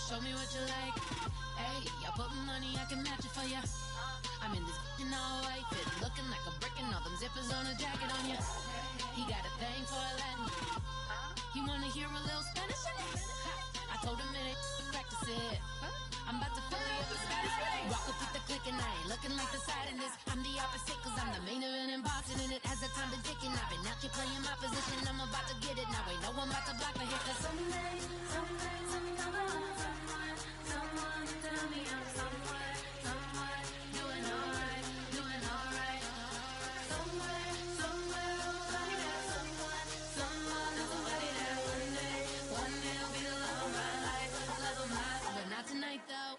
show me what you like. Hey, y'all put money, I can match it for ya. I'm in this all white fit, looking like a brick and all them zippers on a jacket on ya. He got a thing for a Latin. He wanna hear a little Spanish? I told him it ain't practice it. I'm about to fill you up with Spanish. Rock up with the click and I ain't looking like the side in this. I'm the opposite cause I'm the main event in boxing and it has the time been ticking. I've been out here playing my position, I'm about to get it. Now ain't no one about to block my hit cause someday, someone tell me I'm somewhere doing alright. Somewhere, somebody that somebody that one day will be the love of my life, but not tonight though.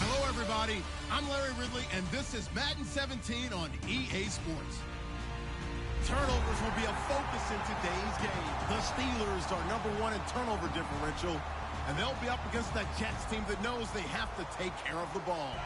Hello everybody, I'm Larry Ridley and this is Madden 17 on EA Sports. Turnovers will be a focus in today's game. The Steelers are #1 in turnover differential, and they'll be up against that Jets team that knows they have to take care of the ball.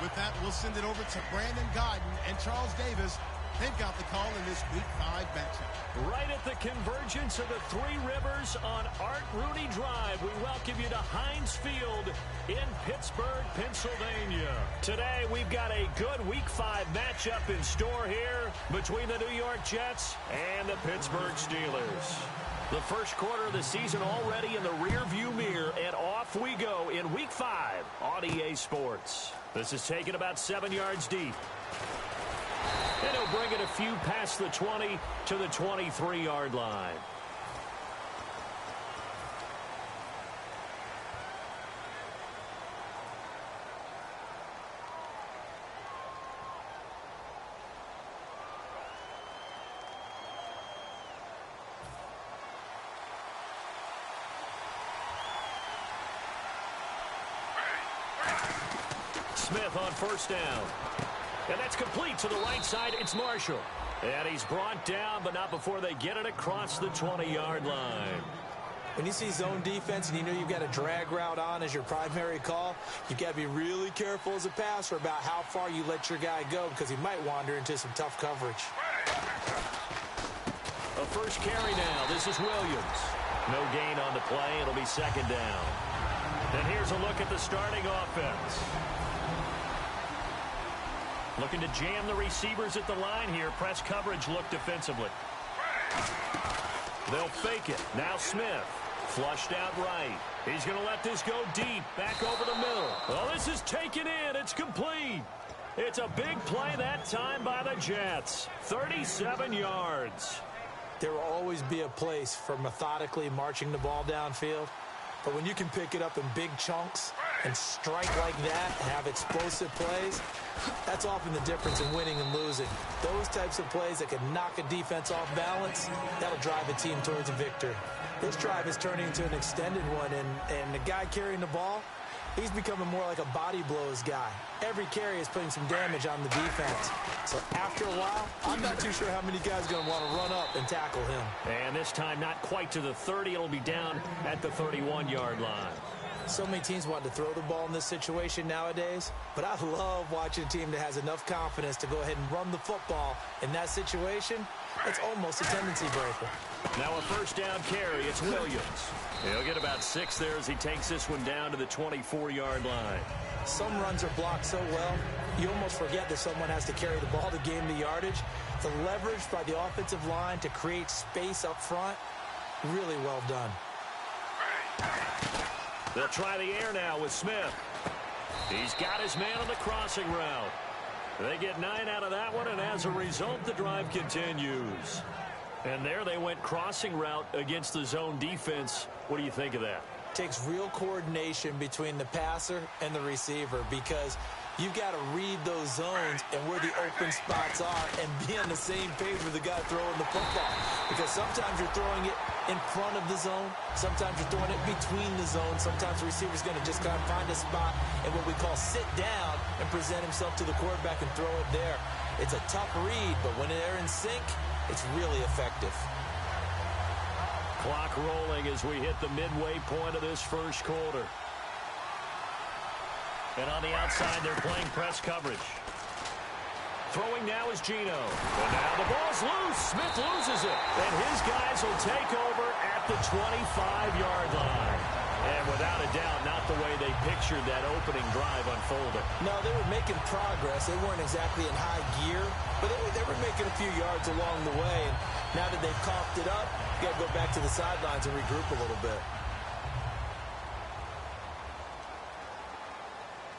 With that, we'll send it over to Brandon Godden and Charles Davis. They've got the call in this Week 5 matchup. Right at the convergence of the Three Rivers on Art Rooney Drive, we welcome you to Heinz Field in Pittsburgh, Pennsylvania. Today, we've got a good Week 5 matchup in store here between the New York Jets and the Pittsburgh Steelers. The first quarter of the season already in the rearview mirror, and off we go in Week 5 on EA Sports. This is taken about 7 yards deep. And he'll bring it a few past the 20 to the 23-yard line. Smith on first down. And that's complete to the right side. It's Marshall. And he's brought down, but not before they get it across the 20-yard line. When you see zone defense and you know you've got a drag route on as your primary call, you've got to be really careful as a passer about how far you let your guy go because he might wander into some tough coverage. A first carry now. This is Williams. No gain on the play. It'll be second down. And here's a look at the starting offense. Looking to jam the receivers at the line here. Press coverage look defensively. They'll fake it. Now Smith. Flushed out right. He's going to let this go deep. Back over the middle. Well, this is taken in. It's complete. It's a big play that time by the Jets. 37 yards. There will always be a place for methodically marching the ball downfield. But when you can pick it up in big chunks and strike like that, have explosive plays, that's often the difference in winning and losing. Those types of plays that can knock a defense off balance, that'll drive a team towards a victory. This drive is turning into an extended one, and the guy carrying the ball, he's becoming more like a body blows guy. Every carry is putting some damage on the defense. So after a while, I'm not too sure how many guys are going to want to run up and tackle him. And this time not quite to the 30. It'll be down at the 31-yard line. So many teams want to throw the ball in this situation nowadays, but I love watching a team that has enough confidence to go ahead and run the football. In that situation, it's almost a tendency breaker. Now a first down carry. It's Williams. He'll get about 6 there as he takes this one down to the 24-yard line. Some runs are blocked so well, you almost forget that someone has to carry the ball to gain the yardage. The leverage by the offensive line to create space up front, really well done. They'll try the air now with Smith. He's got his man on the crossing route. They get 9 out of that one, and as a result, the drive continues. And there they went crossing route against the zone defense. What do you think of that? Takes real coordination between the passer and the receiver because you've got to read those zones and where the open spots are and be on the same page with the guy throwing the football. Because sometimes you're throwing it in front of the zone. Sometimes you're throwing it between the zones. Sometimes the receiver's going to just kind of find a spot and what we call sit down and present himself to the quarterback and throw it there. It's a tough read, but when they're in sync, it's really effective. Clock rolling as we hit the midway point of this first quarter. And on the outside, they're playing press coverage. Throwing now is Gino. And now the ball's loose. Smith loses it. And his guys will take over at the 25-yard line. And without a doubt, not the way they pictured that opening drive unfolding. No, they were making progress. They weren't exactly in high gear, but they were making a few yards along the way. And now that they've coughed it up, you got to go back to the sidelines and regroup a little bit.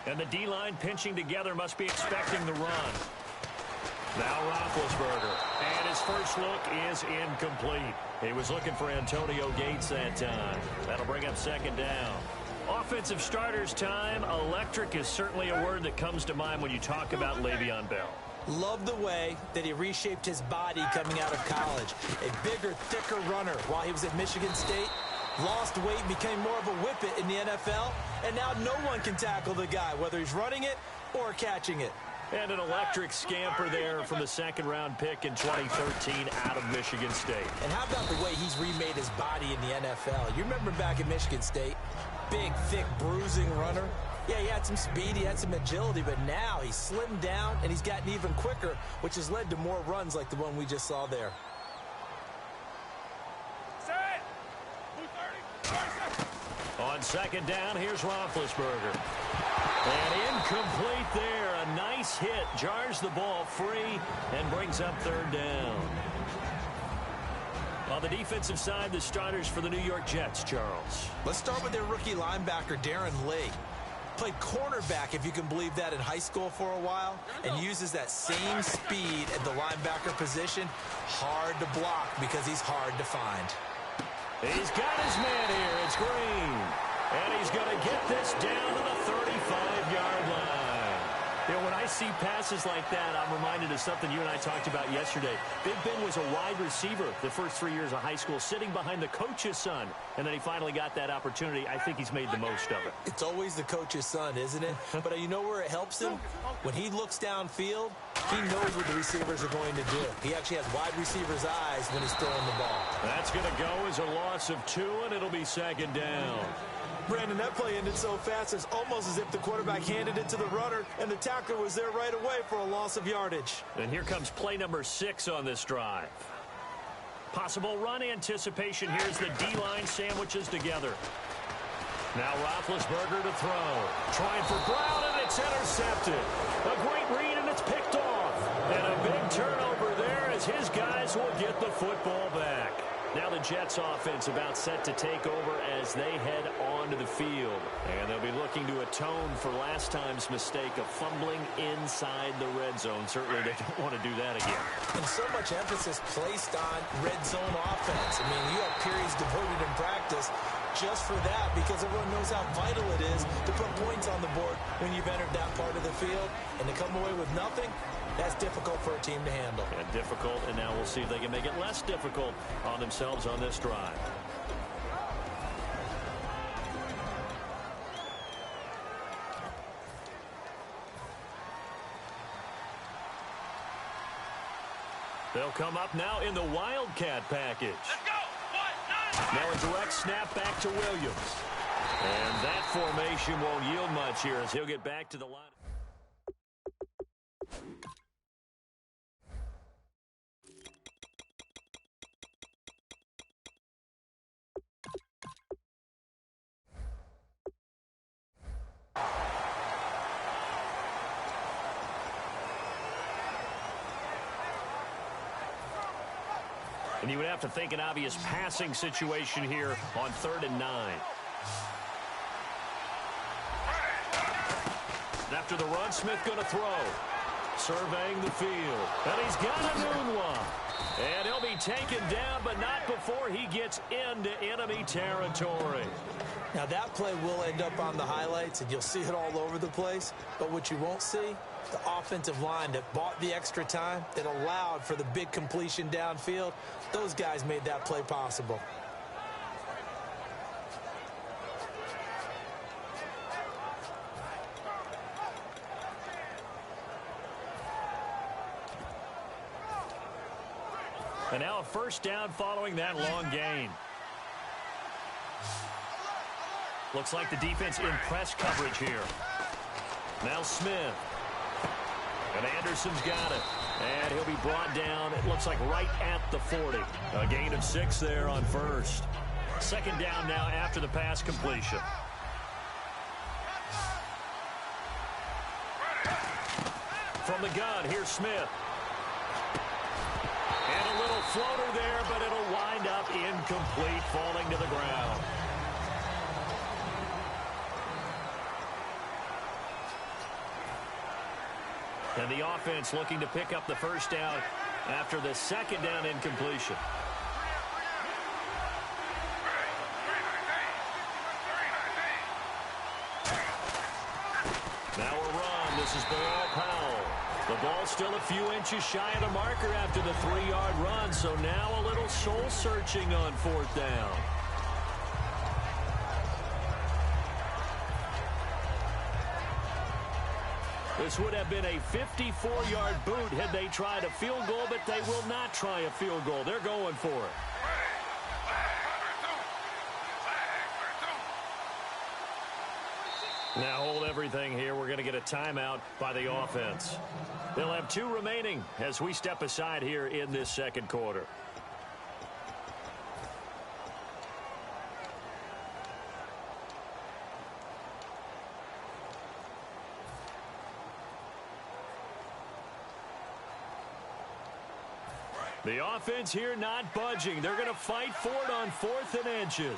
And the D-line pinching together must be expecting the run. Now Roethlisberger. And his first look is incomplete. He was looking for Antonio Gates that time. That'll bring up second down. Offensive starters time. Electric is certainly a word that comes to mind when you talk about Le'Veon Bell. Love the way that he reshaped his body coming out of college. A bigger, thicker runner while he was at Michigan State. Lost weight, became more of a whippet in the NFL, and now no one can tackle the guy, whether he's running it or catching it. And an electric scamper there from the second-round pick in 2013 out of Michigan State. And how about the way he's remade his body in the NFL? You remember back at Michigan State, big, thick, bruising runner. Yeah, he had some speed, he had some agility, but now he's slimmed down and he's gotten even quicker, which has led to more runs like the one we just saw there. On second down, here's Roethlisberger. And incomplete there. A nice hit. Jars the ball free and brings up third down. On the defensive side, the starters for the New York Jets, Charles. Let's start with their rookie linebacker, Darren Lee. Played cornerback, if you can believe that, in high school for a while, and uses that same speed at the linebacker position. Hard to block because he's hard to find. He's got his man here. It's Green. And he's going to get this down to the 35-yard line. You know, when I see passes like that, I'm reminded of something you and I talked about yesterday. Big Ben was a wide receiver the first 3 years of high school, sitting behind the coach's son. And then he finally got that opportunity. I think he's made the most of it. It's always the coach's son, isn't it? But you know where it helps him? When he looks downfield, he knows what the receivers are going to do. He actually has wide receivers' eyes when he's throwing the ball. That's going to go as a loss of 2, and it'll be second down. Brandon, that play ended so fast, it's almost as if the quarterback handed it to the runner, and the tackler was there right away for a loss of yardage. And here comes play number 6 on this drive. Possible run anticipation. Here's the D-line sandwiches together. Now Roethlisberger to throw. Trying for Brown, and it's intercepted. A great read, and it's picked off. And a big turnover there as his guys will get the football back. Now the Jets offense about set to take over as they head onto the field. And they'll be looking to atone for last time's mistake of fumbling inside the red zone. Certainly they don't want to do that again. And so much emphasis placed on red zone offense. I mean, you have periods devoted in practice just for that because everyone knows how vital it is to put points on the board when you've entered that part of the field. And to come away with nothing, that's difficult for a team to handle. And difficult, and now we'll see if they can make it less difficult on themselves on this drive. They'll come up now in the Wildcat package. Let's go. Now a direct snap back to Williams. And that formation won't yield much here as he'll get back to the line. And you would have to think an obvious passing situation here on 3rd and 9. And after the run, Smith going to throw. Surveying the field. And he's got a new one. And he'll be taken down, but not before he gets into enemy territory. Now that play will end up on the highlights, and you'll see it all over the place. But what you won't see, the offensive line that bought the extra time, that allowed for the big completion downfield, those guys made that play possible. And now a first down following that long gain. Looks like the defense in press coverage here. Now Smith. And Anderson's got it. And he'll be brought down, it looks like right at the 40. A gain of 6 there on first. Second down now after the pass completion. From the gun, here's Smith. And a little floater there, but it'll wind up incomplete, falling to the ground. And the offense looking to pick up the first down after the second down incompletion. Now a run. This is Bilal Powell. The ball still a few inches shy of the marker after the 3-yard run, so now a little soul-searching on fourth down. This would have been a 54-yard boot had they tried a field goal, but they will not try a field goal. They're going for it. Now hold everything here. We're going to get a timeout by the offense. They'll have 2 remaining as we step aside here in this second quarter. The offense here not budging. They're going to fight for it on 4th and inches.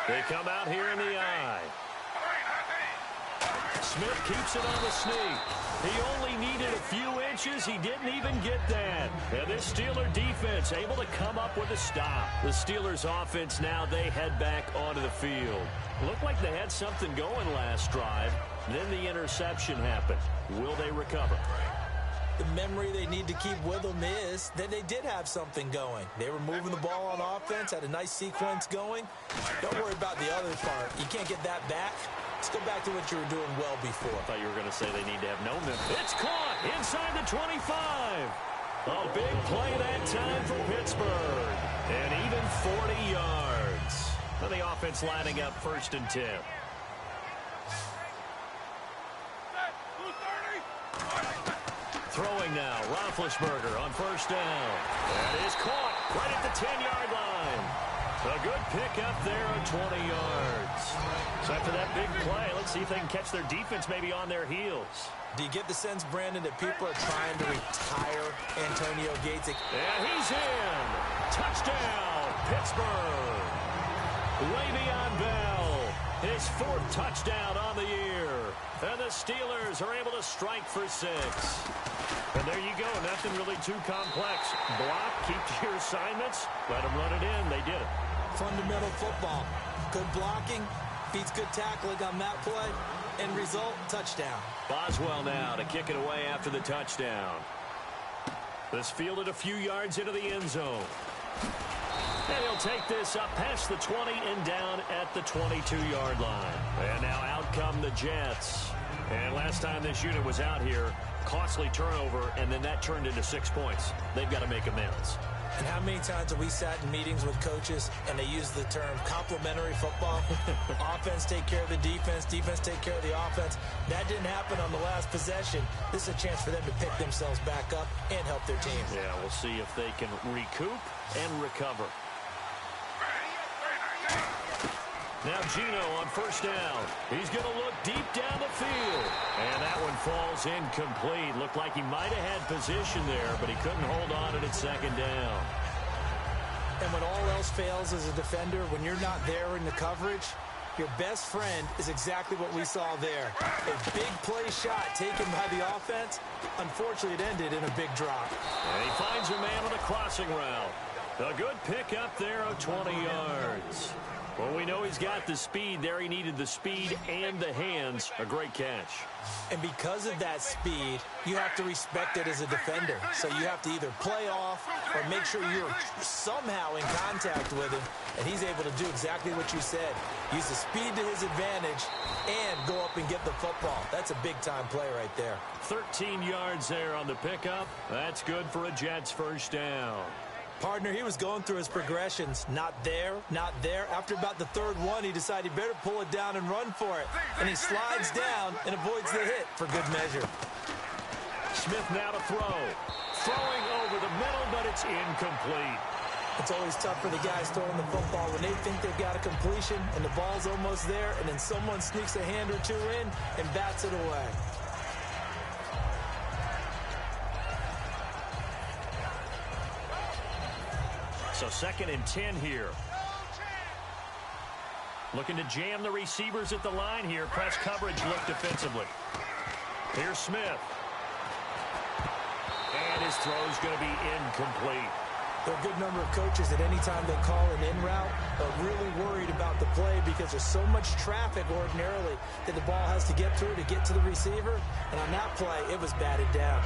They come out here in the eye. Smith keeps it on the sneak. He only needed a few inches. He didn't even get that. And this Steeler defense able to come up with a stop. The Steelers offense now, they head back onto the field. Looked like they had something going last drive. Then the interception happened. Will they recover? The memory they need to keep with them is that they did have something going. They were moving the ball on offense, had a nice sequence going. Don't worry about the other part. You can't get that back. Let's go back to what you were doing well before. I thought you were going to say they need to have no memory. It's caught inside the 25. A big play that time for Pittsburgh. And even 40 yards. And the offense lining up 1st and 10. Throwing now, Roethlisberger on 1st down. That is caught right at the 10-yard line. A good pickup there on 20 yards. So after that big play, let's see if they can catch their defense maybe on their heels. Do you get the sense, Brandon, that people are trying to retire Antonio Gates? And he's in. Touchdown, Pittsburgh. Le'Veon Bell, his 4th touchdown on the year. And the Steelers are able to strike for 6. And there you go. Nothing really too complex. Block, keep to your assignments. Let them run it in. They did it. Fundamental football. Good blocking, beats good tackling on that play. End result, touchdown. Boswell now to kick it away after the touchdown. This fielded a few yards into the end zone. And he'll take this up past the 20 and down at the 22-yard line. And now out come the Jets. And last time this unit was out here, costly turnover, and then that turned into 6 points. They've got to make amends. And how many times have we sat in meetings with coaches and they use the term complementary football? Offense take care of the defense, defense take care of the offense. That didn't happen on the last possession. This is a chance for them to pick themselves back up and help their team. Yeah, we'll see if they can recoup and recover. Now Gino on 1st down. He's going to look deep down the field. And that one falls incomplete. Looked like he might have had position there, but he couldn't hold on to it 2nd down. And when all else fails as a defender, when you're not there in the coverage, your best friend is exactly what we saw there. A big play shot taken by the offense. Unfortunately, it ended in a big drop. And he finds a man on the crossing route. A good pickup there of 20 yards. Well, we know he's got the speed there. He needed the speed and the hands. A great catch. And because of that speed, you have to respect it as a defender. So you have to either play off or make sure you're somehow in contact with him. And he's able to do exactly what you said. Use the speed to his advantage and go up and get the football. That's a big-time play right there. 13 yards there on the pickup. That's good for a Jets 1st down. Partner, he was going through his progressions. Not there, not there. After about the third one, he decided he better pull it down and run for it. And he slides down and avoids the hit for good measure. Smith now to throw. Throwing over the middle, but it's incomplete. It's always tough for the guys throwing the football when they think they've got a completion and the ball's almost there, and then someone sneaks a hand or two in and bats it away. So 2nd and 10 here. Looking to jam the receivers at the line here. Press coverage look defensively. Here's Smith. And his throw's going to be incomplete. There are a good number of coaches that any time they call an in route are really worried about the play because there's so much traffic ordinarily that the ball has to get through to get to the receiver. And on that play, it was batted down.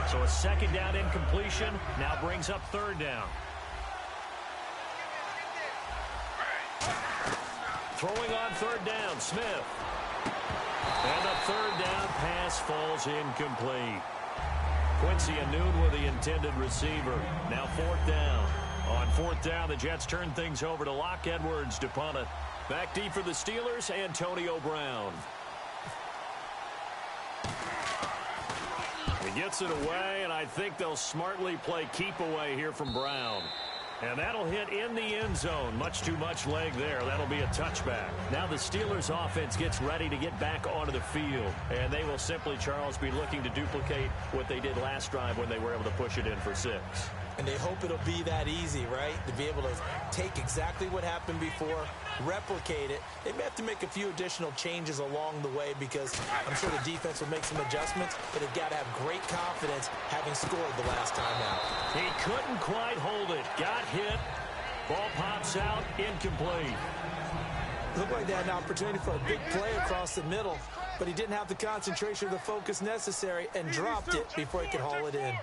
So a 2nd down incompletion now brings up 3rd down. Throwing on 3rd down, Smith. And the 3rd down pass falls incomplete. Quincy Anoon with the intended receiver. Now 4th down. On 4th down, the Jets turn things over to Locke Edwards to punt it. Back deep for the Steelers, Antonio Brown. He gets it away, and I think they'll smartly play keep away here from Brown. And that'll hit in the end zone. Much too much leg there. That'll be a touchback. Now the Steelers offense gets ready to get back onto the field. And they will simply, Charles, be looking to duplicate what they did last drive when they were able to push it in for 6. And they hope it'll be that easy, right? To be able to take exactly what happened before, replicate it. They may have to make a few additional changes along the way because I'm sure the defense will make some adjustments, but they've got to have great confidence having scored the last time out. He couldn't quite hold it. Got hit. Ball pops out. Incomplete. Looked like they had an opportunity for a big play across the middle, but he didn't have the concentration or the focus necessary and dropped it before he could haul it in.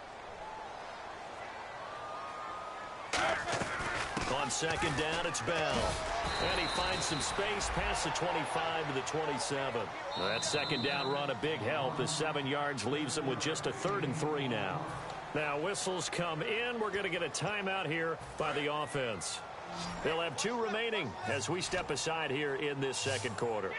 On 2nd down, it's Bell. And he finds some space past the 25 to the 27. That 2nd down run a big help. The 7 yards leaves him with just a 3rd and 3 now. Now whistles come in. We're going to get a timeout here by the offense. They'll have 2 remaining as we step aside here in this 2nd quarter.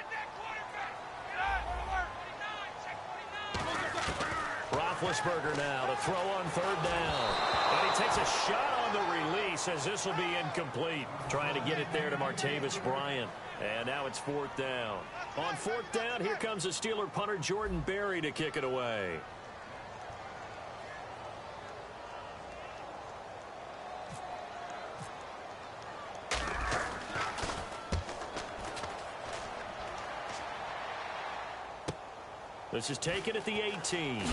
Roethlisberger now to throw on 3rd down. And he takes a shot on the release as this will be incomplete. Trying to get it there to Martavis Bryant. And now it's 4th down. On 4th down, here comes the Steeler punter Jordan Berry to kick it away. This is taken at the 18.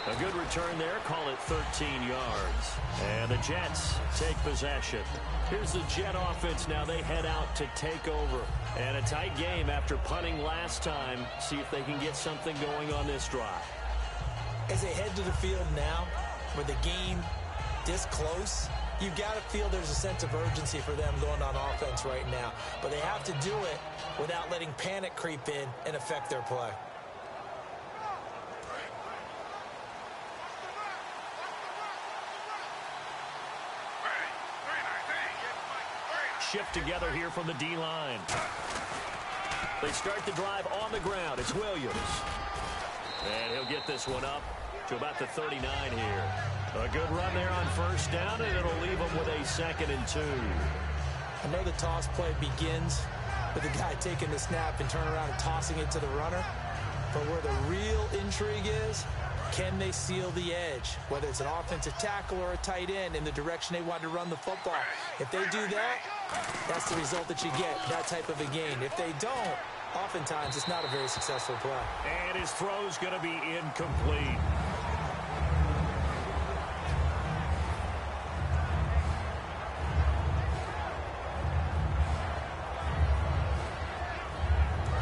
A good return there. Call it 13 yards. And the Jets take possession. Here's the Jet offense now. They head out to take over. And a tight game after punting last time. See if they can get something going on this drive. As they head to the field now, with the game this close, you've got to feel there's a sense of urgency for them going on offense right now. But they have to do it without letting panic creep in and affect their play. Shift together here from the D-line. They start the drive on the ground. It's Williams. And he'll get this one up to about the 39 here. A good run there on 1st down, and it'll leave him with a 2nd and 2. I know the toss play begins with the guy taking the snap and turning around and tossing it to the runner. But where the real intrigue is, can they seal the edge? Whether it's an offensive tackle or a tight end in the direction they want to run the football. If they do that, that's the result that you get, that type of a gain. If they don't, oftentimes it's not a very successful play. And his throw's going to be incomplete.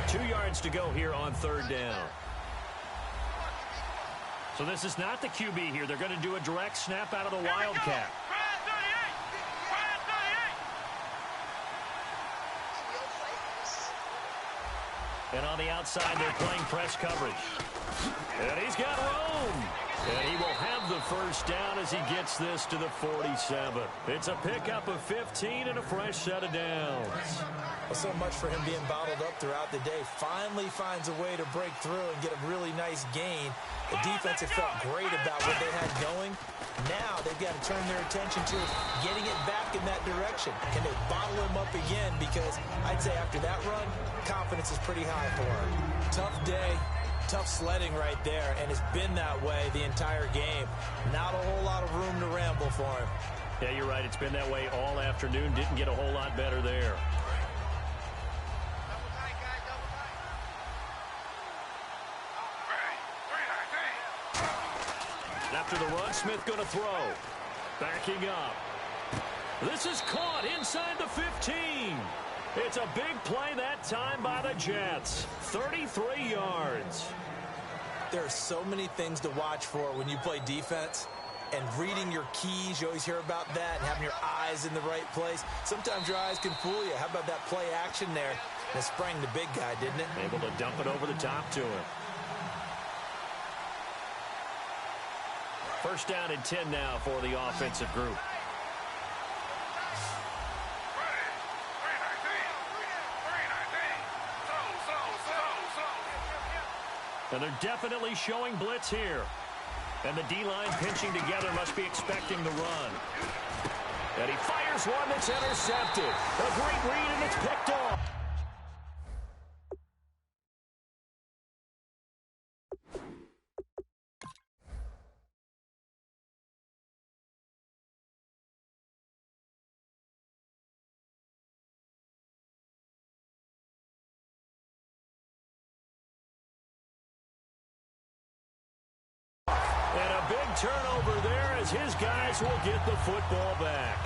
Two yards to go here on 3rd down. So this is not the QB here. They're going to do a direct snap out of the Wildcat. And on the outside, they're playing press coverage. And he's got room. And he will have the first down as he gets this to the 47. It's a pickup of 15 and a fresh set of downs. Well, so much for him being bottled up throughout the day. Finally finds a way to break through and get a really nice gain. The defense have felt great about what they had going. Now they've got to turn their attention to getting it back in that direction. Can they bottle him up again? Because I'd say after that run, confidence is pretty high for him. Tough day, tough sledding right there, and it's been that way the entire game. Not a whole lot of room to ramble for him. Yeah, you're right. It's been that way all afternoon. Didn't get a whole lot better there. After the run, Smith going to throw. Backing up. This is caught inside the 15. It's a big play that time by the Jets. 33 yards. There are so many things to watch for when you play defense. And reading your keys, you always hear about that, and having your eyes in the right place. Sometimes your eyes can fool you. How about that play action there? And it sprang the big guy, didn't it? Able to dump it over the top to him. First down and 10 now for the offensive group. And they're definitely showing blitz here. And the D-line pinching together must be expecting the run. And he fires one that's intercepted. A great read, and it's picked off. And a big turnover there as his guys will get the football back.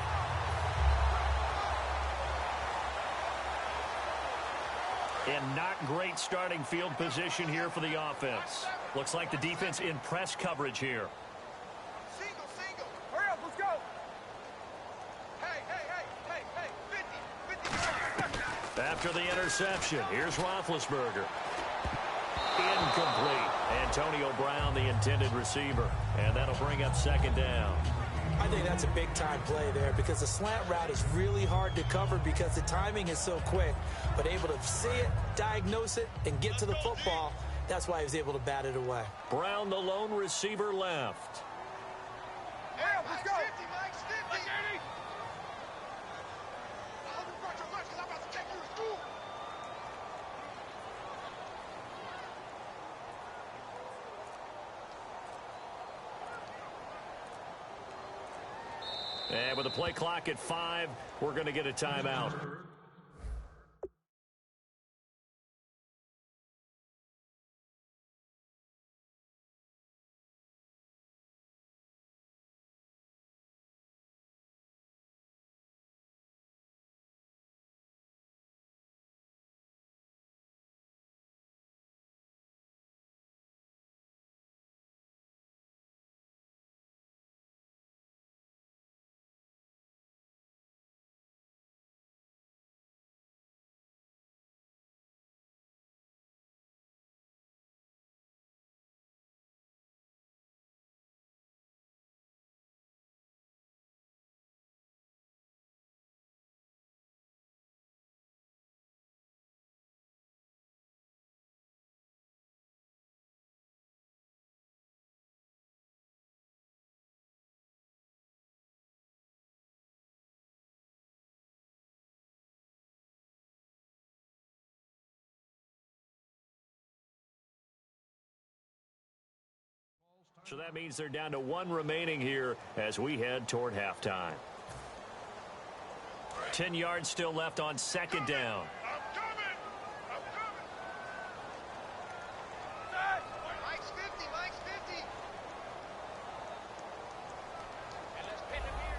And not great starting field position here for the offense. Looks like the defense in press coverage here. Single. Hurry up, let's go. Hey, 50. After the interception, here's Roethlisberger. Incomplete. Antonio Brown, the intended receiver. And that'll bring up second down. I think that's a big-time play there because the slant route is really hard to cover because the timing is so quick. But able to see it, diagnose it, and get to the football, that's why he was able to bat it away. Brown, the lone receiver, left. Yeah, let's go. Mike's 50. I'm about to take you to school. And with the play clock at 5, we're going to get a timeout. So that means they're down to 1 remaining here as we head toward halftime. 10 yards still left on second down. I'm coming. Mike's 50. And let's pin him here.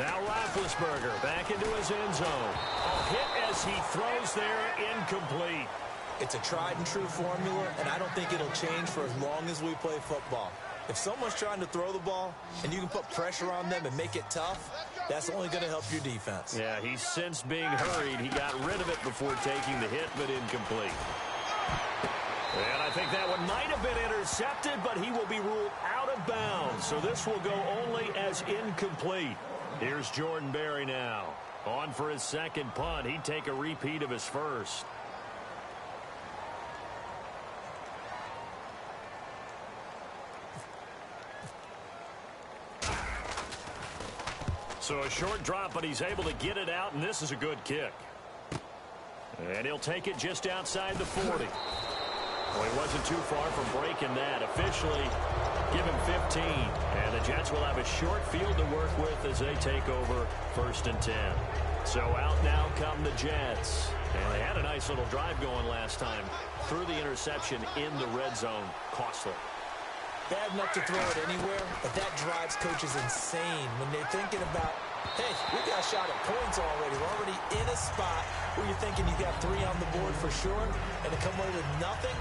Now Roethlisberger back into his end zone. A hit as he throws there, incomplete. It's a tried-and-true formula, and I don't think it'll change for as long as we play football. If someone's trying to throw the ball and you can put pressure on them and make it tough, that's only going to help your defense. Yeah, he's since being hurried. He got rid of it before taking the hit, but incomplete. And I think that one might have been intercepted, but he will be ruled out of bounds. So this will go only as incomplete. Here's Jordan Berry now. On for his second punt. He'd take a repeat of his first. So a short drop, but he's able to get it out, and this is a good kick. And he'll take it just outside the 40. Well, he wasn't too far from breaking that. Officially, give him 15. And the Jets will have a short field to work with as they take over 1st and 10. So out now come the Jets. And they had a nice little drive going last time. Threw the interception in the red zone. Costly. Bad enough to throw it anywhere, but that drives coaches insane when they're thinking about, hey, we got a shot at points already. We're already in a spot where you're thinking you got 3 on the board for sure, and to come away with nothing,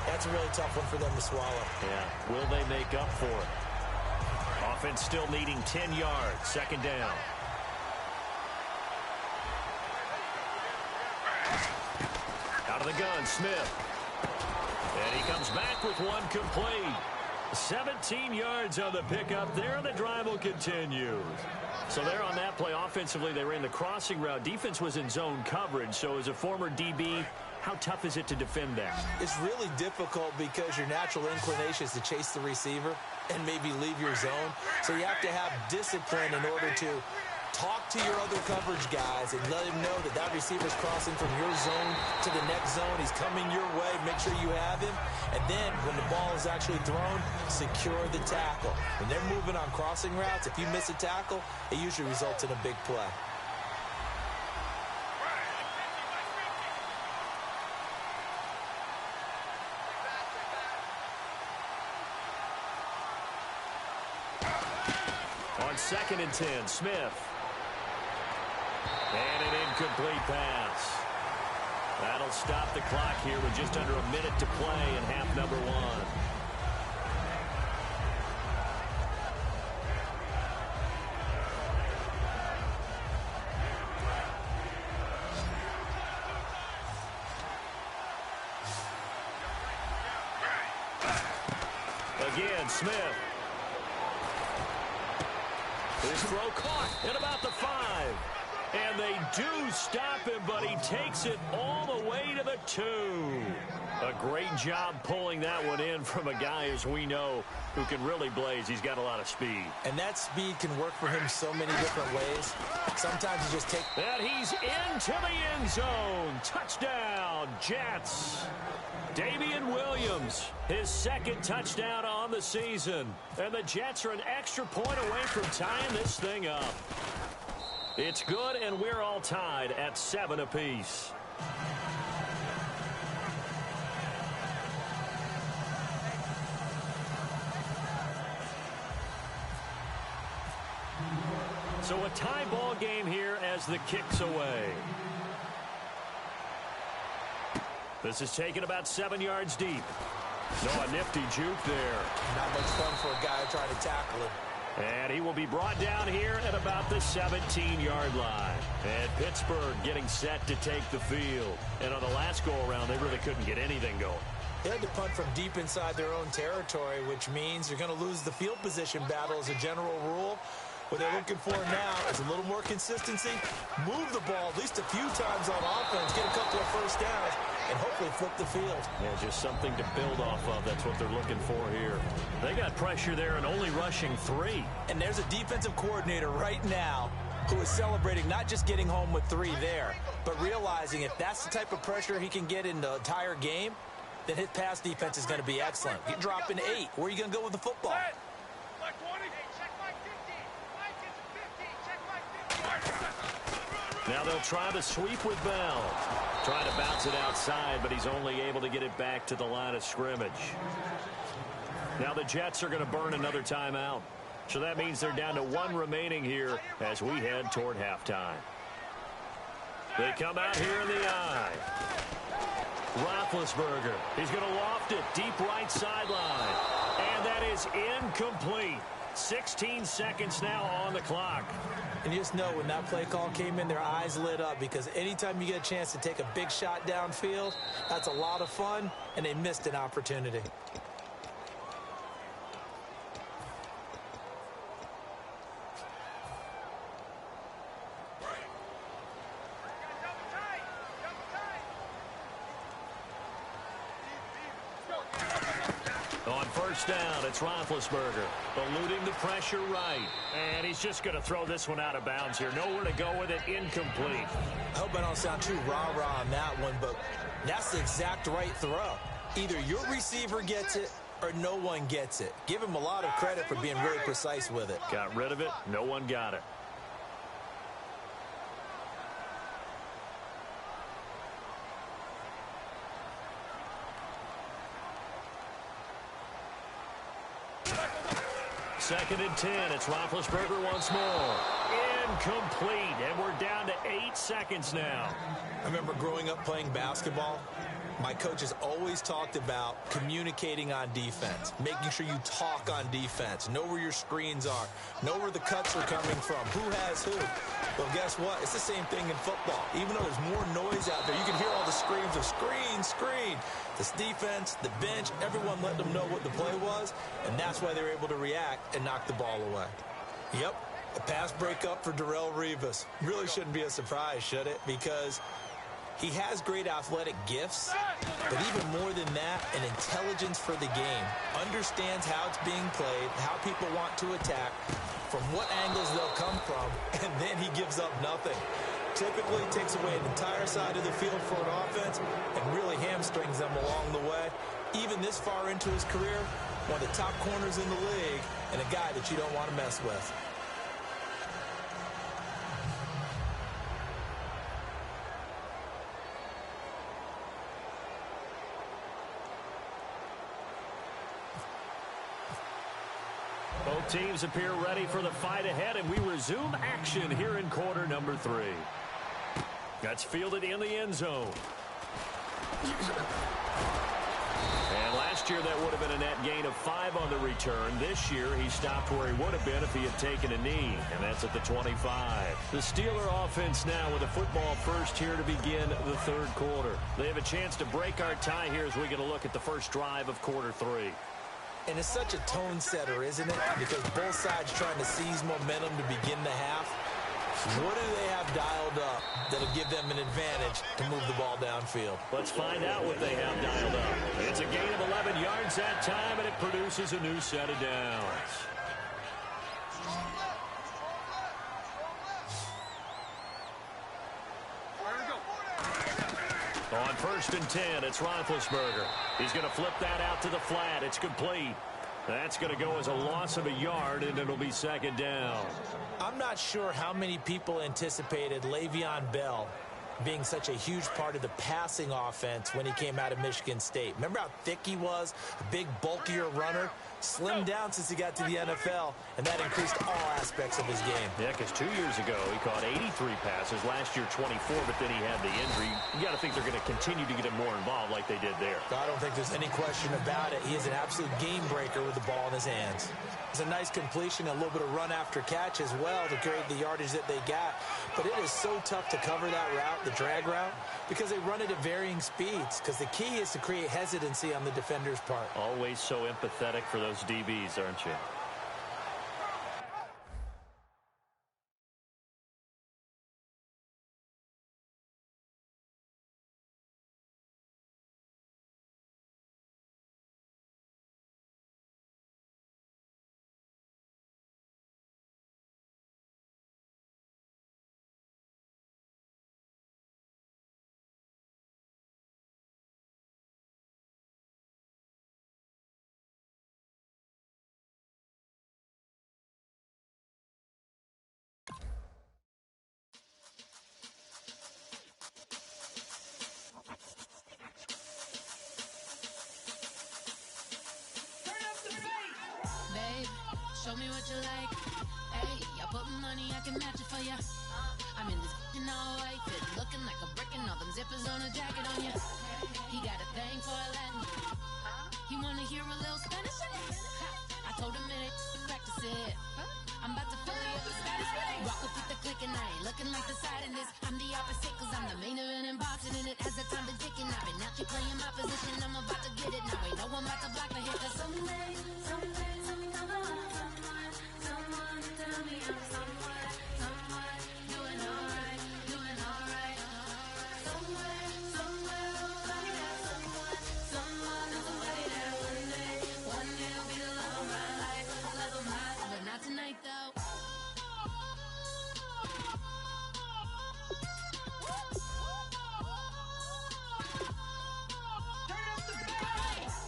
that's a really tough one for them to swallow. Yeah, will they make up for it? Offense still needing 10 yards, 2nd down. Out of the gun, Smith. And he comes back with one complete. 17 yards on the pickup there, and the drive will continue. So there on that play, offensively, they ran the crossing route. Defense was in zone coverage, so as a former DB, how tough is it to defend that? It's really difficult because your natural inclination is to chase the receiver and maybe leave your zone. So you have to have discipline in order to talk to your other coverage guys and let him know that that receiver's crossing from your zone to the next zone. He's coming your way. Make sure you have him. And then when the ball is actually thrown, secure the tackle. When they're moving on crossing routes, if you miss a tackle, it usually results in a big play. On 2nd and 10, Smith. And an incomplete pass. That'll stop the clock here with just under a minute to play in half number 1. Again, Smith. His throw caught at about the 5. And they do stop him, but he takes it all the way to the 2. A great job pulling that one in from a guy, as we know, who can really blaze. He's got a lot of speed. And that speed can work for him so many different ways. Sometimes you just take... And he's into the end zone. Touchdown, Jets. Damian Williams, his 2nd touchdown on the season. And the Jets are an extra point away from tying this thing up. It's good, and we're all tied at 7 apiece. So a tie ball game here as the kick's away. This is taken about 7 yards deep. No, a nifty juke there. Not much fun for a guy trying to tackle him. And he will be brought down here at about the 17-yard line. And Pittsburgh getting set to take the field. And on the last go-around, they really couldn't get anything going. They had to punt from deep inside their own territory, which means you're going to lose the field position battle as a general rule. What they're looking for now is a little more consistency, move the ball at least a few times on offense, get a couple of first downs, and hopefully flip the field. Yeah, just something to build off of. That's what they're looking for here. They got pressure there and only rushing 3. And there's a defensive coordinator right now who is celebrating not just getting home with 3 there, but realizing if that's the type of pressure he can get in the entire game, then his pass defense is going to be excellent. You're dropping 8. Where are you going to go with the football? Now they'll try to sweep with Bell. Trying to bounce it outside, but he's only able to get it back to the line of scrimmage. Now the Jets are going to burn another timeout. So that means they're down to 1 remaining here as we head toward halftime. They come out here in the eye. Roethlisberger. He's going to loft it deep right sideline. And that is incomplete. 16 seconds now on the clock. And you just know when that play call came in, their eyes lit up, because anytime you get a chance to take a big shot downfield, that's a lot of fun, and they missed an opportunity. On first down, it's Roethlisberger, eluding the pressure right. And he's just going to throw this one out of bounds here. Nowhere to go with it, incomplete. I hope I don't sound too rah-rah on that one, but that's the exact right throw. Either your receiver gets it or no one gets it. Give him a lot of credit for being really precise with it. Got rid of it. No one got it. Second and 10. It's Roethlisberger once more. Incomplete. And we're down to 8 seconds now. I remember growing up playing basketball. My coaches always talked about communicating on defense, making sure you talk on defense, know where your screens are, know where the cuts are coming from, who has who. Well, guess what? It's the same thing in football. Even though there's more noise out there, you can hear all the screams of screen, screen. This defense, the bench, everyone let them know what the play was, and that's why they were able to react and knock the ball away. Yep, a pass breakup for Darrelle Revis. Really shouldn't be a surprise, should it? Because he has great athletic gifts, but even more than that, an intelligence for the game. Understands how it's being played, how people want to attack, from what angles they'll come from, and then he gives up nothing. Typically takes away an entire side of the field for an offense and really hamstrings them along the way. Even this far into his career, one of the top corners in the league, and a guy that you don't want to mess with. Both teams appear ready for the fight ahead, and we resume action here in quarter number 3. That's fielded in the end zone. And last year that would have been a net gain of 5 on the return. This year he stopped where he would have been if he had taken a knee, and that's at the 25. The Steeler offense now with a football first here to begin the third quarter. They have a chance to break our tie here as we get a look at the first drive of quarter 3. And it's such a tone setter, isn't it? Because both sides trying to seize momentum to begin the half. What do they have dialed up that'll give them an advantage to move the ball downfield? Let's find out what they have dialed up. It's a gain of 11 yards that time, and it produces a new set of downs. On first and 10, it's Roethlisberger. He's going to flip that out to the flat. It's complete. That's going to go as a loss of a yard, and it'll be second down. I'm not sure how many people anticipated Le'Veon Bell being such a huge part of the passing offense when he came out of Michigan State. Remember how thick he was? A big, bulkier runner? Slimmed down since he got to the NFL, and that increased all aspects of his game. Yeah, because 2 years ago, he caught 83 passes. Last year, 24, but then he had the injury. You got to think they're going to continue to get him more involved like they did there. I don't think there's any question about it. He is an absolute game breaker with the ball in his hands. It's a nice completion, a little bit of run after catch as well to create the yardage that they got. But it is so tough to cover that route, the drag route, because they run it at varying speeds. Because the key is to create hesitancy on the defender's part. Always so empathetic for those DBs, aren't you? Show me what you like. Hey, I put money, I can match it for ya. I'm in this all white fit, looking like a brick and all them zippers on a jacket on ya. He got a thing for a Latin. He wanna hear a little Spanish? I told him it, practice it. I'm about to fill you up with Spanish. Rock up with the this. I'm the opposite, cause I'm the main event in boxing, and it has the time to ticking. I've been out here playing my position, I'm about to get it. Now ain't no one about to block the hit, cause someday, someday come along, someone to tell me I'm someone doing alright, doing alright. Somewhere, somebody that somebody that one day will be the love of my life, but not tonight though.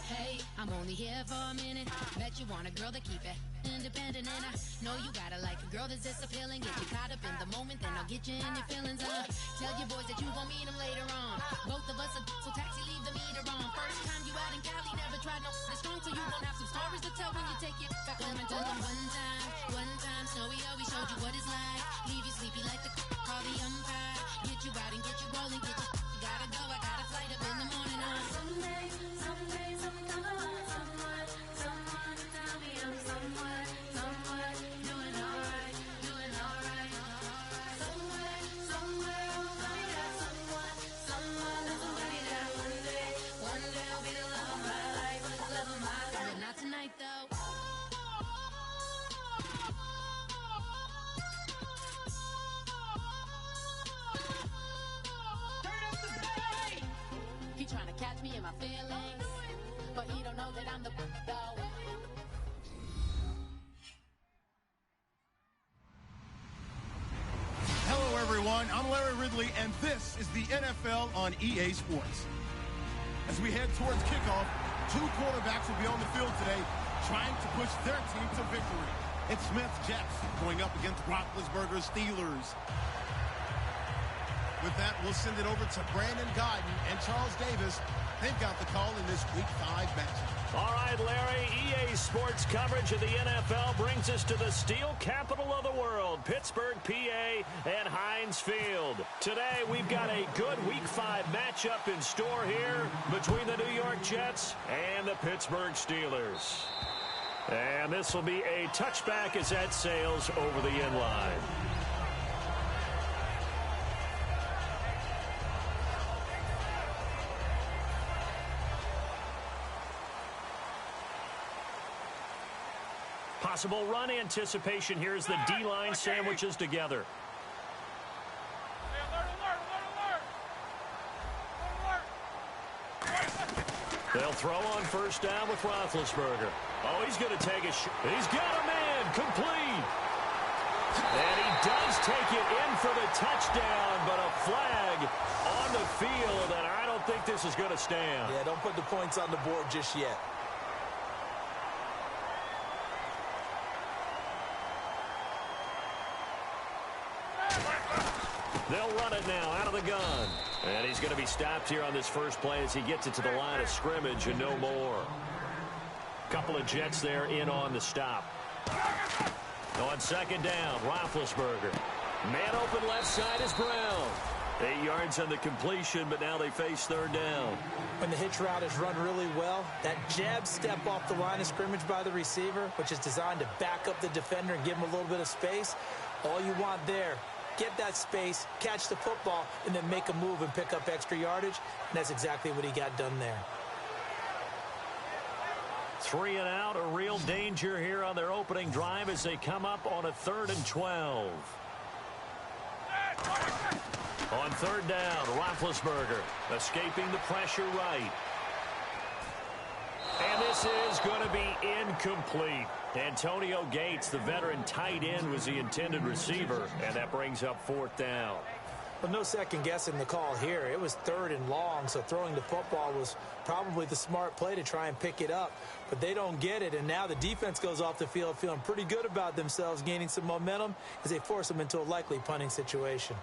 Hey, I'm only here for a minute. Bet you want a girl to keep it independent, and I know you gotta like a girl that's disappealing. Get you caught up in the moment, then I'll get you in your feelings. Tell your boys that you gon' meet them later on. Both of us are so taxi, leave the meter on. First time you out in Cali, never tried no strong, so you gon' have some stories to tell when you take it back home and tell them one time, Snowy always showed you what it's like. Leave you sleepy like the call the umpire. Get you out and get you rolling, get you gotta go. I got a flight up in the morning on someday, come along, someone to tell me I'm someone doing alright, doing alright. Somewhere, somebody that somebody that one day will be the love of my life, but not tonight though. He trying to catch me in my feelings, but he don't know that I'm the though. Hello, everyone. I'm Larry Ridley, and this is the NFL on EA Sports. As we head towards kickoff, two quarterbacks will be on the field today trying to push their team to victory. It's Smith-Jets going up against Roethlisberger's Steelers. With that, we'll send it over to Brandon Godden and Charles Davis. They've got the call in this Week 5 matchup. All right, Larry, EA Sports coverage of the NFL brings us to the steel capital of the world, Pittsburgh, PA, and Heinz Field. Today, we've got a good Week 5 matchup in store here between the New York Jets and the Pittsburgh Steelers. And this will be a touchback as that sails over the end line. Possible run anticipation here as the D-line sandwiches together. They'll throw on first down with Roethlisberger. Oh, he's going to take a shot. He's got a man complete. And he does take it in for the touchdown, but a flag on the field, and I don't think this is going to stand. Yeah, don't put the points on the board just yet. They'll run it now out of the gun. And he's going to be stopped here on this first play as he gets it to the line of scrimmage and no more. Couple of Jets there in on the stop. On second down, Roethlisberger. Man open left side is Brown. 8 yards on the completion, but now they face third down. When the hitch route is run really well, that jab step off the line of scrimmage by the receiver, which is designed to back up the defender and give him a little bit of space, all you want there, get that space, catch the football, and then make a move and pick up extra yardage. And that's exactly what he got done there. 3 and out, a real danger here on their opening drive as they come up on a 3rd and 12. On third down, Roethlisberger escaping the pressure right. And this is going to be incomplete. Antonio Gates, the veteran tight end, was the intended receiver, and that brings up 4th down. Well, no second guessing the call here. It was 3rd and long, so throwing the football was probably the smart play to try and pick it up. But they don't get it, and now the defense goes off the field feeling pretty good about themselves, gaining some momentum as they force them into a likely punting situation.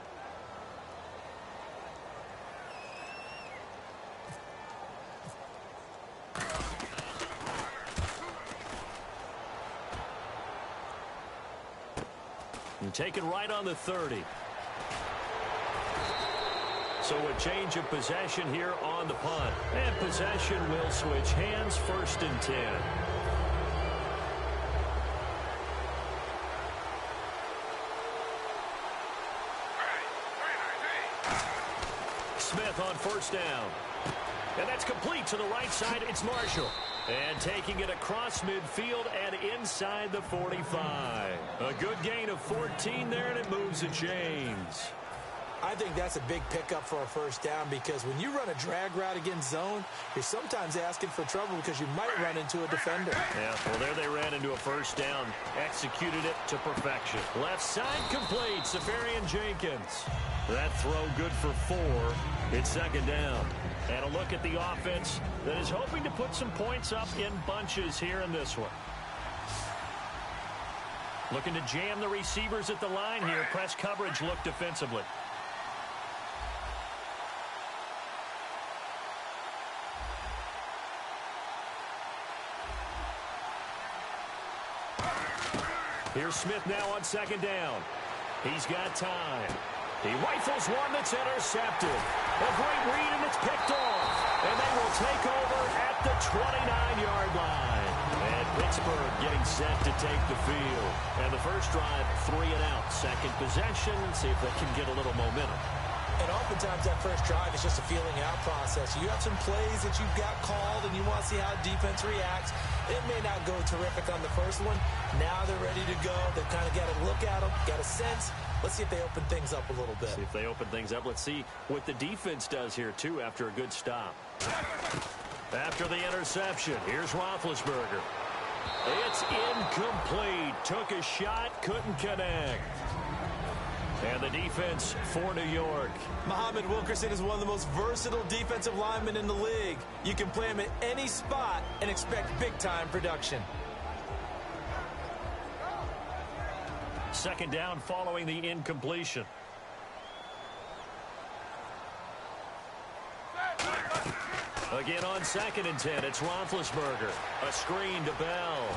And taken right on the 30. So a change of possession here on the punt. And possession will switch hands, 1st and 10. Smith on first down. And that's complete to the right side. It's Marshall. And taking it across midfield and inside the 45. A good gain of 14 there, and it moves the chains. I think that's a big pickup for a first down because when you run a drag route against zone, you're sometimes asking for trouble because you might run into a defender. Yeah, well, there they ran into a first down. Executed it to perfection. Left side complete. Safarian Jenkins. That throw good for 4. It's second down. And a look at the offense that is hoping to put some points up in bunches here in this one. Looking to jam the receivers at the line here. Press coverage look defensively. Here's Smith now on second down. He's got time. He rifles one that's intercepted. A great read, and it's picked off. And they will take over at the 29-yard line. And Pittsburgh getting set to take the field. And the first drive, 3 and out. Second possession, and see if they can get a little momentum. And oftentimes that first drive is just a feeling out process. You have some plays that you've got called and you want to see how defense reacts. It may not go terrific on the first one. Now they're ready to go. They've kind of got to look at them, got a sense. Let's see if they open things up a little bit. See if they open things up. Let's see what the defense does here, too, after a good stop. After the interception, here's Roethlisberger. It's incomplete. Took a shot, couldn't connect. And the defense for New York. Muhammad Wilkerson is one of the most versatile defensive linemen in the league. You can play him at any spot and expect big-time production. Second down following the incompletion. Again on 2nd and 10, it's Roethlisberger. A screen to Bell.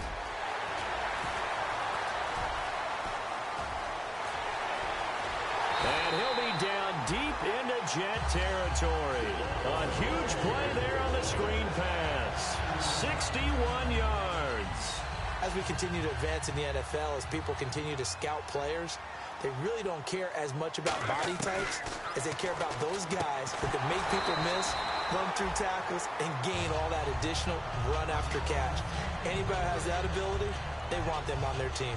And he'll be down deep into Jet territory. A huge play there on the screen pass. 61 yards. As we continue to advance in the NFL, as people continue to scout players, they really don't care as much about body types as they care about those guys who can make people miss, run through tackles, and gain all that additional run after catch. Anybody who has that ability, they want them on their team.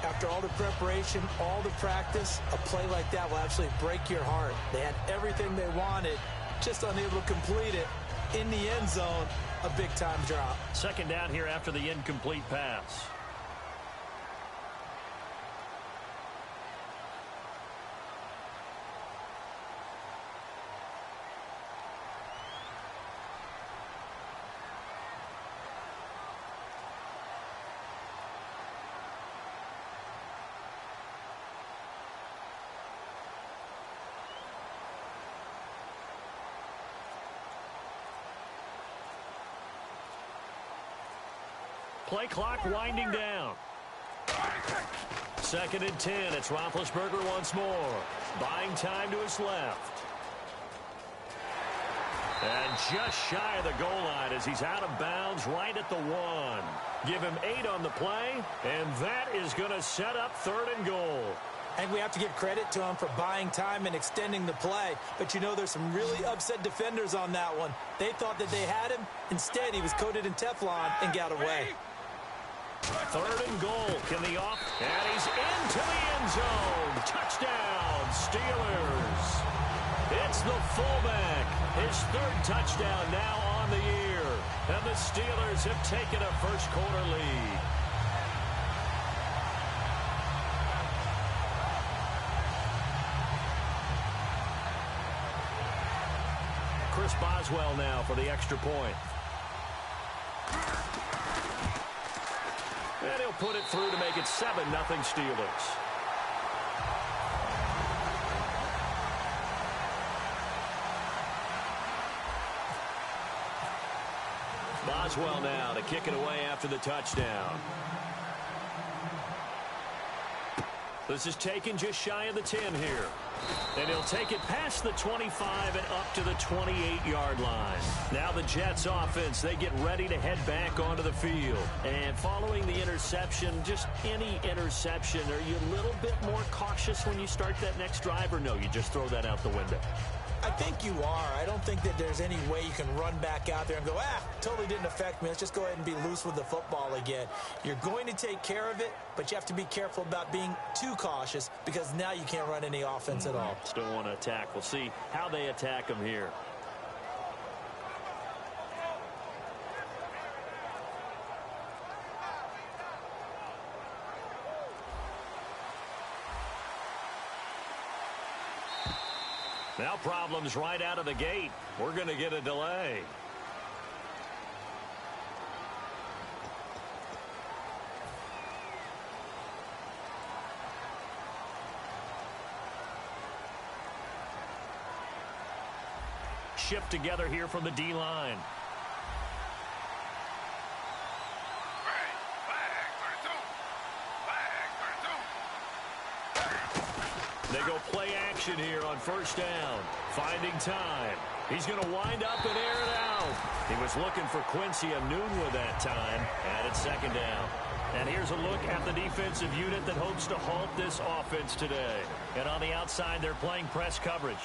After all the preparation, all the practice, a play like that will absolutely break your heart. They had everything they wanted, just unable to complete it. In the end zone, a big-time drop. Second down here after the incomplete pass. Play clock winding down. 2nd and 10. It's Roethlisberger once more. Buying time to his left. And just shy of the goal line as he's out of bounds right at the 1. Give him 8 on the play, and that is going to set up 3rd and goal. And we have to give credit to him for buying time and extending the play. But you know there's some really upset defenders on that one. They thought that they had him. Instead, he was coated in Teflon and got away. 3rd and goal. Can the off? And he's into the end zone. Touchdown, Steelers. It's the fullback. His 3rd touchdown now on the year. And the Steelers have taken a first-quarter lead. Chris Boswell now for the extra point. And he'll put it through to make it 7-0 Steelers. Boswell now to kick it away after the touchdown. This is taken just shy of the 10 here. And he'll take it past the 25 and up to the 28-yard line. Now the Jets offense, they get ready to head back onto the field. And following the interception, just any interception, are you a little bit more cautious when you start that next drive, or no, you just throw that out the window? I think you are. I don't think that there's any way you can run back out there and go, totally didn't affect me. Let's just go ahead and be loose with the football again. You're going to take care of it, but you have to be careful about being too cautious because now you can't run any offense at all. Still want to attack. We'll see how they attack him here. Now problems right out of the gate. We're going to get a delay. Shift together here from the D-line. They go play action here on first down. Finding time. He's going to wind up and air it out. He was looking for Quincy Enunwa that time. And it's second down. And here's a look at the defensive unit that hopes to halt this offense today. And on the outside, they're playing press coverage.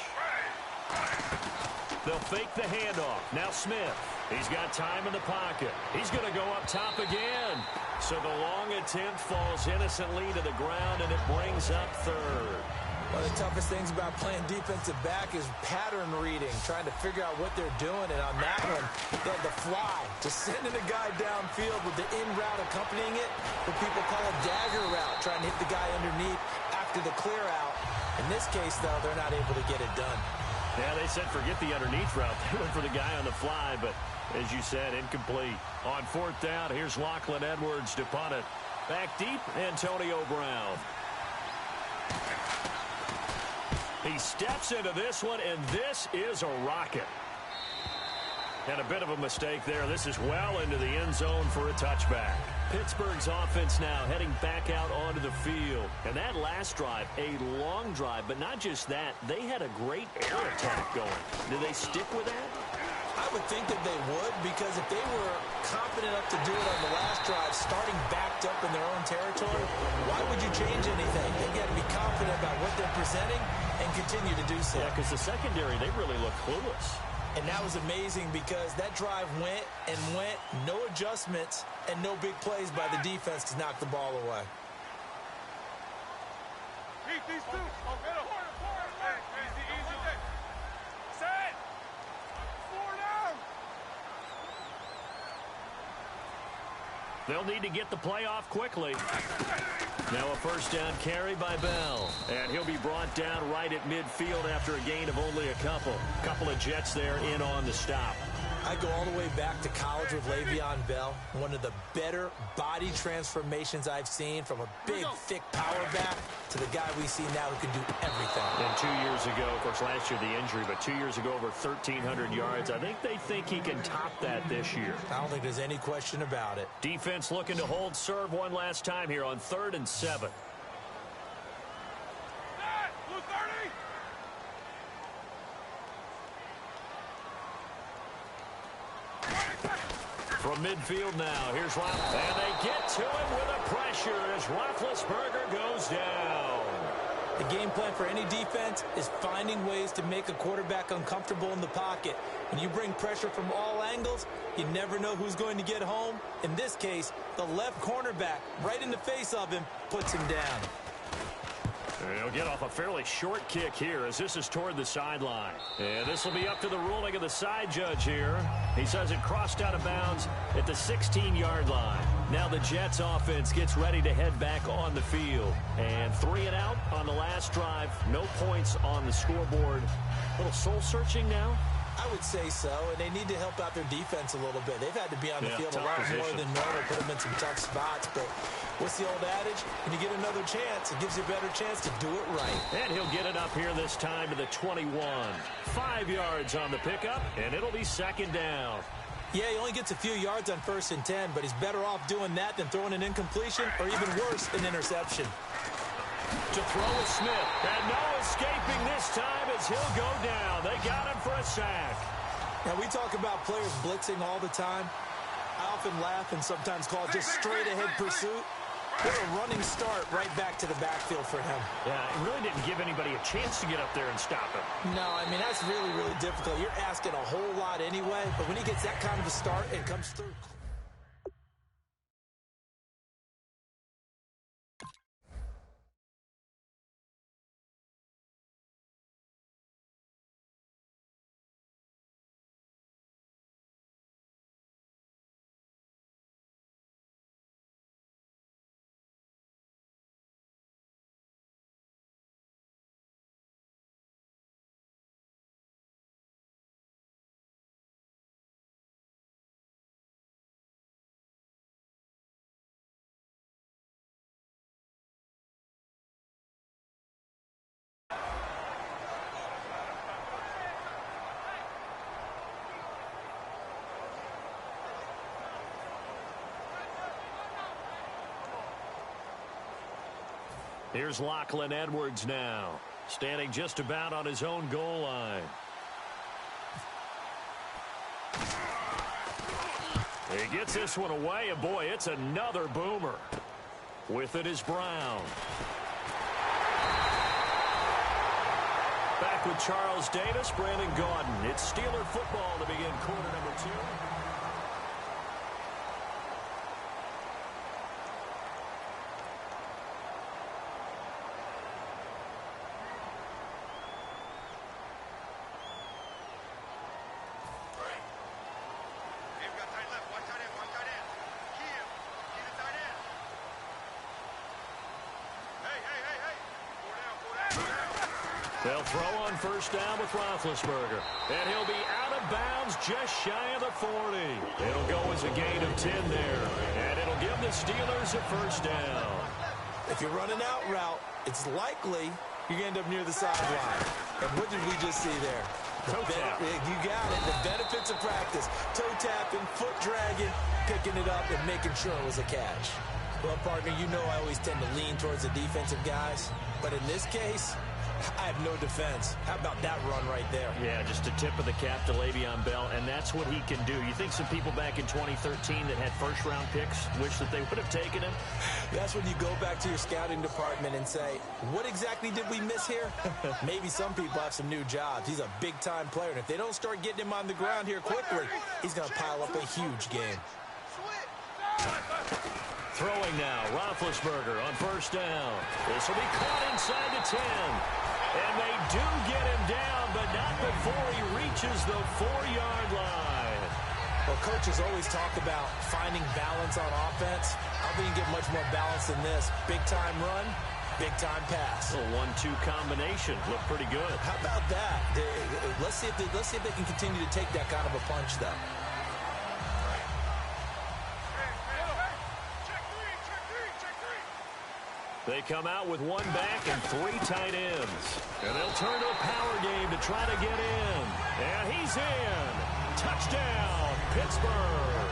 They'll fake the handoff. Now Smith. He's got time in the pocket. He's going to go up top again. So the long attempt falls innocently to the ground, and it brings up third. One of the toughest things about playing defensive back is pattern reading, trying to figure out what they're doing. And on that one, they had the fly, just sending a guy downfield with the in route accompanying it, what people call a dagger route, trying to hit the guy underneath after the clear out. In this case, though, they're not able to get it done. Yeah, they said forget the underneath route. They went for the guy on the fly, but as you said, incomplete. On fourth down, here's Lachlan Edwards to punt it. Back deep, Antonio Brown. He steps into this one, and this is a rocket. And a bit of a mistake there. This is well into the end zone for a touchback. Pittsburgh's offense now heading back out onto the field. And that last drive, a long drive, but not just that. They had a great air attack going. Do they stick with that? I would think that they would, because if they were confident enough to do it on the last drive, starting backed up in their own territory, why would you change anything? They got to be confident about what they're presenting and continue to do so. Yeah, because the secondary, they really look clueless. And that was amazing because that drive went and went, no adjustments and no big plays by the defense to knock the ball away. Keep these two. Easy. Set. 4 down. They'll need to get the play off quickly. Now a first down carry by Bell. And he'll be brought down right at midfield after a gain of only a couple. Couple of Jets there in on the stop. I go all the way back to college with Le'Veon Bell. One of the better body transformations I've seen, from a big, thick power back to the guy we see now who can do everything. And 2 years ago, of course, last year the injury, but 2 years ago over 1,300 yards. I think they think he can top that this year. I don't think there's any question about it. Defense looking to hold serve one last time here on 3rd and 7. From midfield now, here's Roethlisberger. And they get to him with a pressure as Roethlisberger goes down. The game plan for any defense is finding ways to make a quarterback uncomfortable in the pocket. When you bring pressure from all angles, you never know who's going to get home. In this case, the left cornerback, right in the face of him, puts him down. He'll get off a fairly short kick here as this is toward the sideline. And this will be up to the ruling of the side judge here. He says it crossed out of bounds at the 16-yard line. Now the Jets offense gets ready to head back on the field. And 3 and out on the last drive. No points on the scoreboard. A little soul-searching now. I would say so, and they need to help out their defense a little bit. They've had to be on the field a lot more than normal, put them in some tough spots. But what's the old adage? When you get another chance, it gives you a better chance to do it right. And he'll get it up here this time to the 21. 5 yards on the pickup, and it'll be second down. Yeah, he only gets a few yards on 1st and 10, but he's better off doing that than throwing an incompletion, or even worse, an interception. To throw with Smith, and no escaping this time as he'll go down. They got him for a sack. Now, we talk about players blitzing all the time. I often laugh and sometimes call it just straight-ahead pursuit. What a running start right back to the backfield for him. Yeah, it really didn't give anybody a chance to get up there and stop him. No, I mean, that's really, really difficult. You're asking a whole lot anyway, but when he gets that kind of a start and comes through. Here's Lachlan Edwards now, standing just about on his own goal line. He gets this one away, and boy, it's another boomer. With it is Brown. Back with Charles Davis, Brandon Gaudin. It's Steeler football to begin quarter number 2. They'll throw on first down with Roethlisberger. And he'll be out of bounds just shy of the 40. It'll go as a gain of 10 there. And it'll give the Steelers a first down. If you're running out route, it's likely you're going to end up near the sideline. And what did we just see there? Toe tap. You got it. The benefits of practice. Toe tapping, foot dragging, picking it up, and making sure it was a catch. Well, partner, you know I always tend to lean towards the defensive guys. But in this case, I have no defense. How about that run right there? Yeah, just a tip of the cap to Le'Veon Bell, and that's what he can do. You think some people back in 2013 that had first-round picks wish that they would have taken him? That's when you go back to your scouting department and say, what exactly did we miss here? Maybe some people have some new jobs. He's a big-time player, and if they don't start getting him on the ground here quickly, he's going to pile up a huge game. Throwing now, Roethlisberger on first down. This will be caught inside the 10. And they do get him down, but not before he reaches the 4-yard line. Well, coaches always talk about finding balance on offense. I don't think you get much more balance than this. Big-time run, big-time pass. A 1-2 combination. Looked pretty good. How about that? Let's see if they can continue to take that kind of a punch, though. They come out with one back and 3 tight ends. And they'll turn to a power game to try to get in. And he's in. Touchdown, Pittsburgh.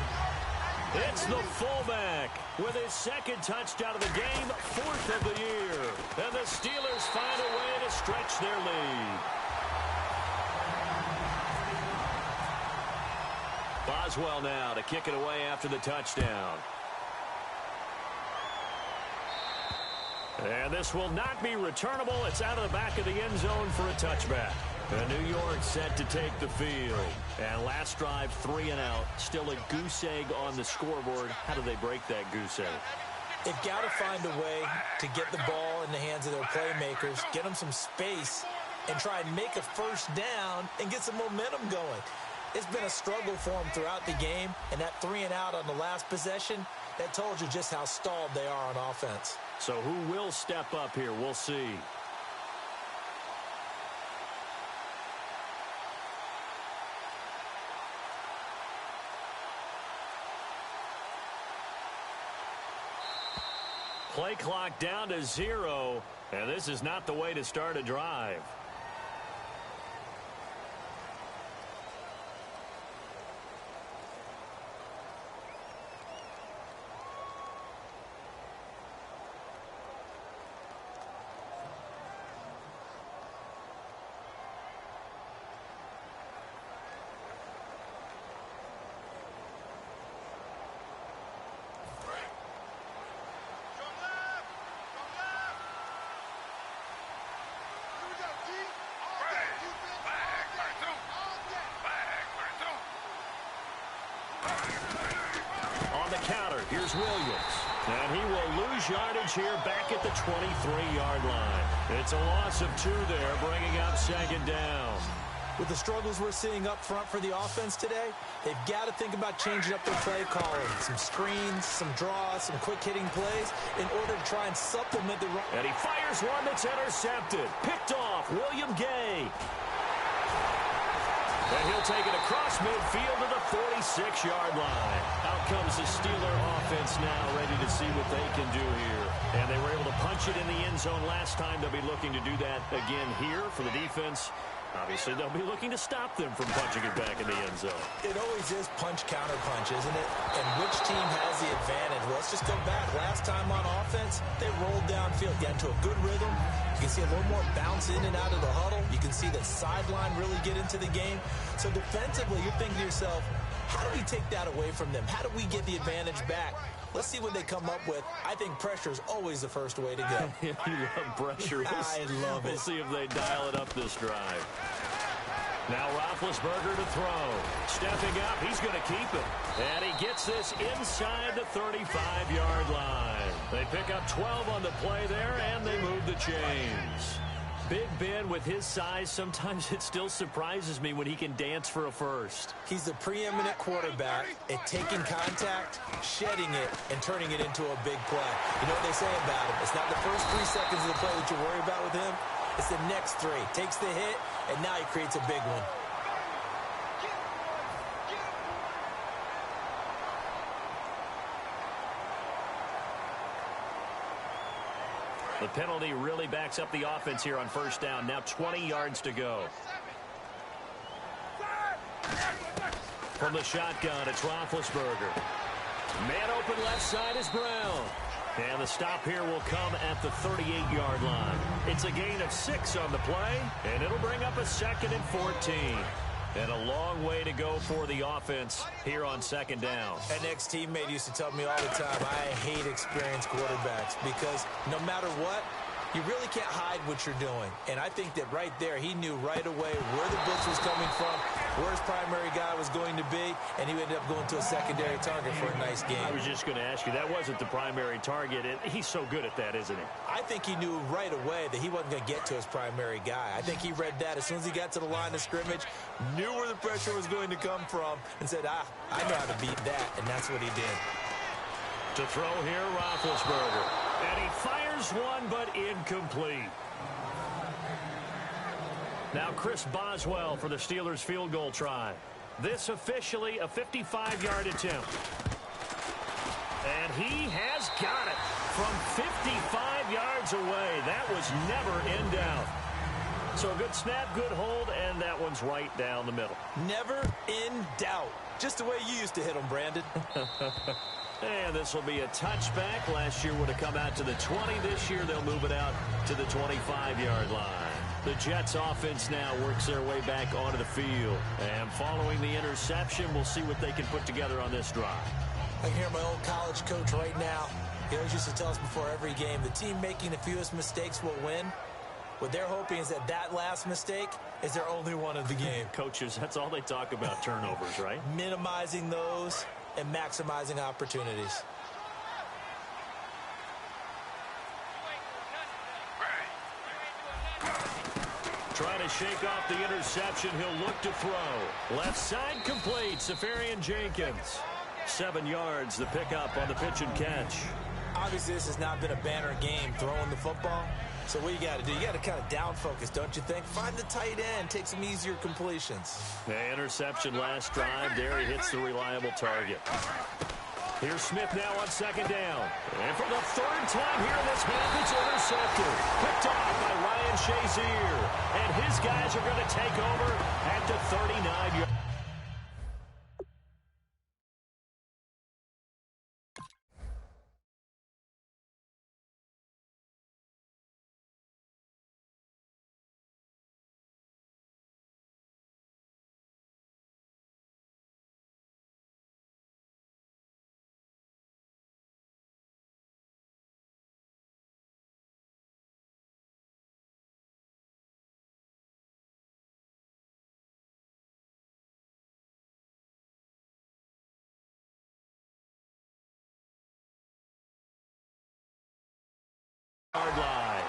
It's the fullback with his second touchdown of the game, 4th of the year. And the Steelers find a way to stretch their lead. Boswell now to kick it away after the touchdown. And this will not be returnable. It's out of the back of the end zone for a touchback. And New York set to take the field. And last drive, 3 and out. Still a goose egg on the scoreboard. How do they break that goose egg? They've got to find a way to get the ball in the hands of their playmakers, get them some space, and try and make a first down and get some momentum going. It's been a struggle for them throughout the game, and that 3 and out on the last possession, that told you just how stalled they are on offense. So who will step up here? We'll see. Play clock down to 0, and this is not the way to start a drive. Here's Williams. And he will lose yardage here back at the 23-yard line. It's a loss of 2 there, bringing up second down. With the struggles we're seeing up front for the offense today, they've got to think about changing up their play calling. Some screens, some draws, some quick-hitting plays in order to try and supplement the run. And he fires one that's intercepted. Picked off, William Gay. And he'll take it across midfield to the 46-yard line. Out comes the Steeler offense now, ready to see what they can do here. And they were able to punch it in the end zone last time. They'll be looking to do that again here for the defense. Obviously, they'll be looking to stop them from punching it back in the end zone. It always is punch-counter-punch, isn't it? And which team has the advantage? Well, let's just go back. Last time on offense, they rolled downfield, got into a good rhythm. You can see a little more bounce in and out of the huddle. You can see the sideline really get into the game. So defensively, you're thinking to yourself, how do we take that away from them? How do we get the advantage back? Let's see what they come up with. I think pressure is always the first way to go. You love pressure. I love it. We'll see if they dial it up this drive. Now Roethlisberger to throw. Stepping up, he's going to keep it. And he gets this inside the 35-yard line. They pick up 12 on the play there, and they move the chains. Big Ben, with his size, sometimes it still surprises me when he can dance for a first. He's the preeminent quarterback at taking contact, shedding it, and turning it into a big play. You know what they say about him? It's not the first 3 seconds of the play that you worry about with him. It's the next 3. Takes the hit, and now he creates a big one. The penalty really backs up the offense here on first down. Now 20 yards to go. From the shotgun, it's Roethlisberger. Man open left side is Brown. And the stop here will come at the 38-yard line. It's a gain of 6 on the play, and it'll bring up a 2nd and 14. And a long way to go for the offense here on second down. An ex-teammate used to tell me all the time, I hate experienced quarterbacks because no matter what, you really can't hide what you're doing. And I think that right there, he knew right away where the blitz was coming from, where his primary guy was going to be, and he ended up going to a secondary target for a nice game. I was just going to ask you, that wasn't the primary target, and he's so good at that, isn't he? I think he knew right away that he wasn't going to get to his primary guy. I think he read that as soon as he got to the line of scrimmage, knew where the pressure was going to come from, and said, I know how to beat that, and that's what he did. To throw here, Roethlisberger. And he fires one, but incomplete. Now Chris Boswell for the Steelers field goal try. This officially a 55-yard attempt. And he has got it from 55 yards away. That was never in doubt. So a good snap, good hold, and that one's right down the middle. Never in doubt. Just the way you used to hit them, Brandon. And this will be a touchback. Last year would have come out to the 20. This year they'll move it out to the 25-yard line. The Jets offense now works their way back onto the field. And following the interception, we'll see what they can put together on this drive. I can hear my old college coach right now. He always used to tell us before every game, the team making the fewest mistakes will win. What they're hoping is that last mistake is their only one of the game. Coaches, that's all they talk about, turnovers, right? Minimizing those and maximizing opportunities. Trying to shake off the interception. He'll look to throw. Left side complete. Safarian Jenkins. 7 yards, the pickup on the pitch and catch. Obviously, this has not been a banner game throwing the football. So what you got to do, you got to kind of down focus, don't you think? Find the tight end, take some easier completions. The interception last drive. There he hits the reliable target. Here's Smith now on second down. And for the 3rd time here in this half, it's intercepted. Picked off by Ryan Shazier. And his guys are going to take over at the 39 yards. yard line.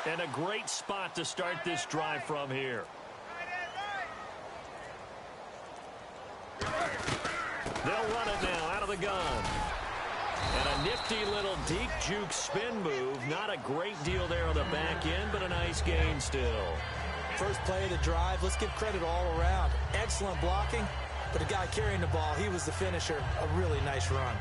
And a great spot to start this drive from here. They'll run it now out of the gun. And a nifty little deep juke spin move. Not a great deal there on the back end, but a nice gain still. First play of the drive, let's give credit all around. Excellent blocking, but the guy carrying the ball, he was the finisher. A really nice run.